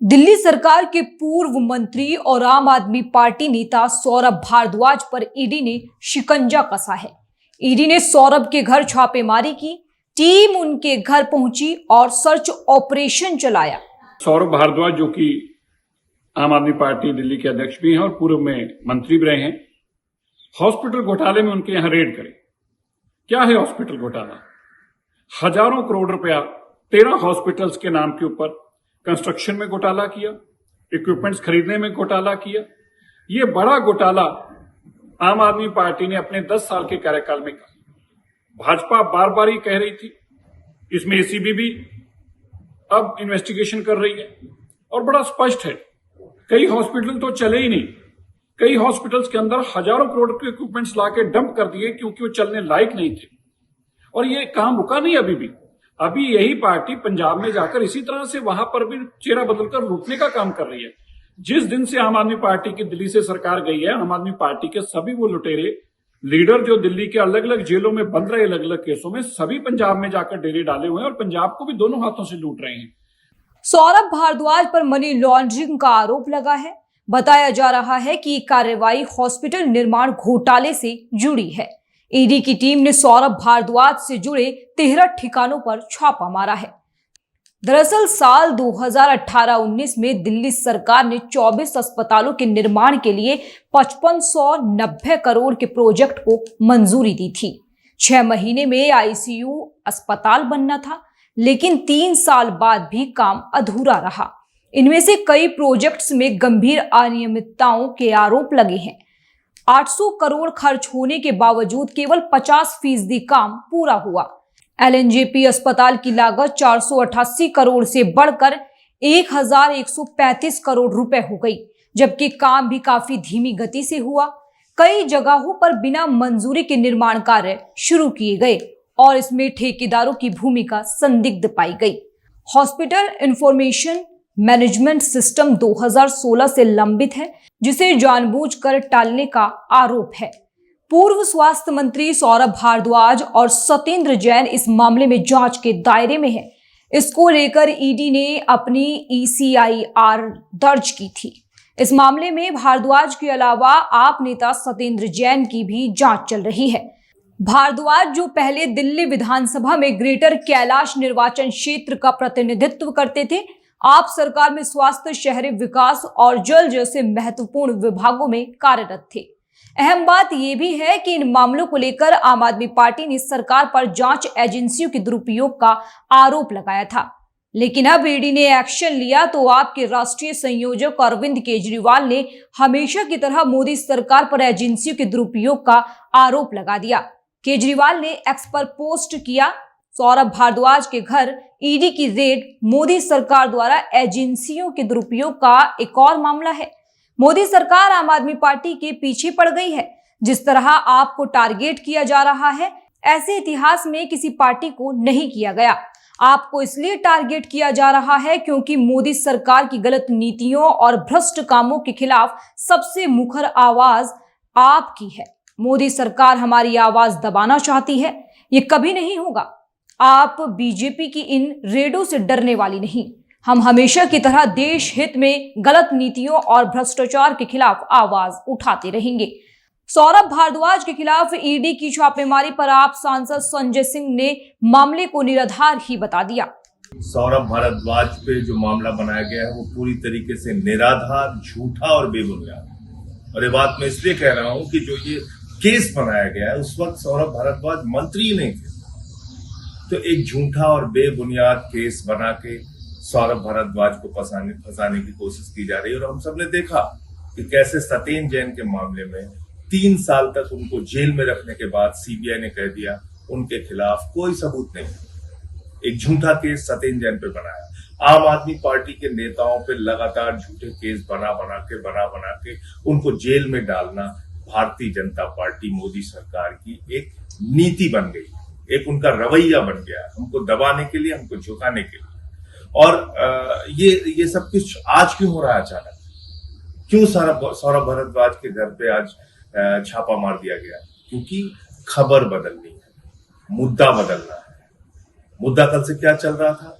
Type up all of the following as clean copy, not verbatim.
दिल्ली सरकार के पूर्व मंत्री और आम आदमी पार्टी नेता सौरभ भारद्वाज पर ईडी ने शिकंजा कसा है। ईडी ने सौरभ के घर छापेमारी की, टीम उनके घर पहुंची और सर्च ऑपरेशन चलाया। सौरभ भारद्वाज जो कि आम आदमी पार्टी दिल्ली के अध्यक्ष भी हैं और पूर्व में मंत्री भी रहे हैं, हॉस्पिटल घोटाले में उनके यहां रेड करें। क्या है हॉस्पिटल घोटाला? हजारों करोड़ रुपया 13 हॉस्पिटल्स के नाम के ऊपर कंस्ट्रक्शन में घोटाला किया, इक्विपमेंट्स खरीदने में घोटाला किया। ये बड़ा घोटाला आम आदमी पार्टी ने अपने 10 साल के कार्यकाल में किया। भाजपा बार बार ही कह रही थी, इसमें एसीबी भी अब इन्वेस्टिगेशन कर रही है और बड़ा स्पष्ट है, कई हॉस्पिटल तो चले ही नहीं। कई हॉस्पिटल्स के अंदर हजारों करोड़ के इक्विपमेंट्स लाके डंप कर दिए क्योंकि वो चलने लायक नहीं थे। और ये काम रुका नहीं अभी यही पार्टी पंजाब में जाकर इसी तरह से वहां पर भी चेहरा बदलकर लूटने का काम कर रही है। जिस दिन से आम आदमी पार्टी की दिल्ली से सरकार गई है, आम आदमी पार्टी के सभी वो लुटेरे लीडर जो दिल्ली के अलग अलग जेलों में बंद रहे, अलग अलग केसों में, सभी पंजाब में जाकर डेरे डाले हुए हैं और पंजाब को भी दोनों हाथों से लूट रहे हैं। सौरभ भारद्वाज पर मनी लॉन्ड्रिंग का आरोप लगा है। बताया जा रहा है कि कार्रवाई हॉस्पिटल निर्माण घोटाले से जुड़ी है। ईडी की टीम ने सौरभ भारद्वाज से जुड़े 13 ठिकानों पर छापा मारा है। दरअसल साल 2018-19 में दिल्ली सरकार ने 24 अस्पतालों के निर्माण के लिए 5590 करोड़ के प्रोजेक्ट को मंजूरी दी थी। 6 महीने में आईसीयू अस्पताल बनना था, लेकिन 3 साल बाद भी काम अधूरा रहा। इनमें से कई प्रोजेक्ट्स में गंभीर अनियमितताओं के आरोप लगे हैं। 800 करोड़ खर्च होने के बावजूद केवल 50% काम पूरा हुआ। एलएनजेपी अस्पताल की लागत 488 करोड़ से बढ़कर 1135 करोड़ रुपए हो गई, जबकि काम भी काफी धीमी गति से हुआ। कई जगहों पर बिना मंजूरी के निर्माण कार्य शुरू किए गए और इसमें ठेकेदारों की भूमिका संदिग्ध पाई गई। हॉस्पिटल इंफॉर्मेशन मैनेजमेंट सिस्टम 2016 से लंबित है, जिसे जानबूझकर टालने का आरोप है। पूर्व स्वास्थ्य मंत्री सौरभ भारद्वाज और सत्येंद्र जैन इस मामले में जांच के दायरे में है। इसको लेकर ईडी ने अपनी ECIR दर्ज की थी। इस मामले में भारद्वाज के अलावा आप नेता सत्येंद्र जैन की भी जांच चल रही है। भारद्वाज जो पहले दिल्ली विधानसभा में ग्रेटर कैलाश निर्वाचन क्षेत्र का प्रतिनिधित्व करते थे, आप सरकार में स्वास्थ्य, शहरी विकास और जल जैसे महत्वपूर्ण विभागों में कार्यरत थे। अहम बात यह भी है कि इन मामलों को लेकर आम आदमी पार्टी ने सरकार पर जांच एजेंसियों के दुरुपयोग का आरोप लगाया था, लेकिन अब ईडी ने एक्शन लिया तो आपके राष्ट्रीय संयोजक अरविंद केजरीवाल ने हमेशा की तरह मोदी सरकार पर एजेंसियों के दुरुपयोग का आरोप लगा दिया। केजरीवाल ने एक्स पर पोस्ट किया, सौरभ भारद्वाज के घर ईडी की रेड मोदी सरकार द्वारा एजेंसियों के दुरुपयोग का एक और मामला है। मोदी सरकार आम आदमी पार्टी के पीछे पड़ गई है। जिस तरह आपको टारगेट किया जा रहा है, ऐसे इतिहास में किसी पार्टी को नहीं किया गया। आपको इसलिए टारगेट किया जा रहा है क्योंकि मोदी सरकार की गलत नीतियों और भ्रष्ट कामों के खिलाफ सबसे मुखर आवाज आपकी है। मोदी सरकार हमारी आवाज दबाना चाहती है, ये कभी नहीं होगा। आप बीजेपी की इन रेडों से डरने वाली नहीं। हम हमेशा की तरह देश हित में गलत नीतियों और भ्रष्टाचार के खिलाफ आवाज उठाते रहेंगे। सौरभ भारद्वाज के खिलाफ ईडी की छापेमारी पर आप सांसद संजय सिंह ने मामले को निराधार ही बता दिया। सौरभ भारद्वाज पे जो मामला बनाया गया है वो पूरी तरीके से निराधार, झूठा और बेबुनियाद। और ये बात मैं इसलिए कह रहा हूं कि जो ये केस बनाया गया है उस वक्त सौरभ भारद्वाज मंत्री ही नहीं थे, तो एक झूठा और बेबुनियाद केस बना के सौरभ भारद्वाज को फंसाने की कोशिश की जा रही है। और हम सब ने देखा कि कैसे सत्येंद्र जैन के मामले में 3 साल तक उनको जेल में रखने के बाद सीबीआई ने कह दिया उनके खिलाफ कोई सबूत नहीं। एक झूठा केस सत्येंद्र जैन पे बनाया। आम आदमी पार्टी के नेताओं पे लगातार झूठे केस बना बना के उनको जेल में डालना भारतीय जनता पार्टी, मोदी सरकार की एक नीति बन गई, एक उनका रवैया बन गया, हमको दबाने के लिए, हमको झुकाने के लिए। और ये सब कुछ आज क्यों हो रहा है अचानक? क्यों सौरभ भारद्वाज के घर पे आज छापा मार दिया गया? क्योंकि खबर बदलनी है, मुद्दा बदलना है। मुद्दा कल से क्या चल रहा था?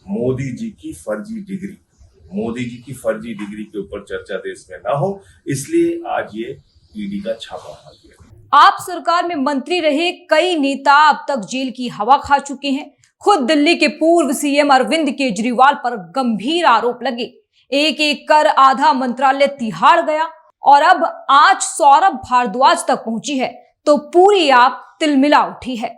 मोदी जी की फर्जी डिग्री, मोदी जी की फर्जी डिग्री के ऊपर चर्चा देश में ना हो, इसलिए आज ये ईडी का छापा मार दिया। आप सरकार में मंत्री रहे कई नेता अब तक जेल की हवा खा चुके हैं। खुद दिल्ली के पूर्व सीएम अरविंद केजरीवाल पर गंभीर आरोप लगे। एक एक कर आधा मंत्रालय तिहाड़ गया और अब आंच सौरभ भारद्वाज तक पहुंची है तो पूरी आप तिलमिला उठी है।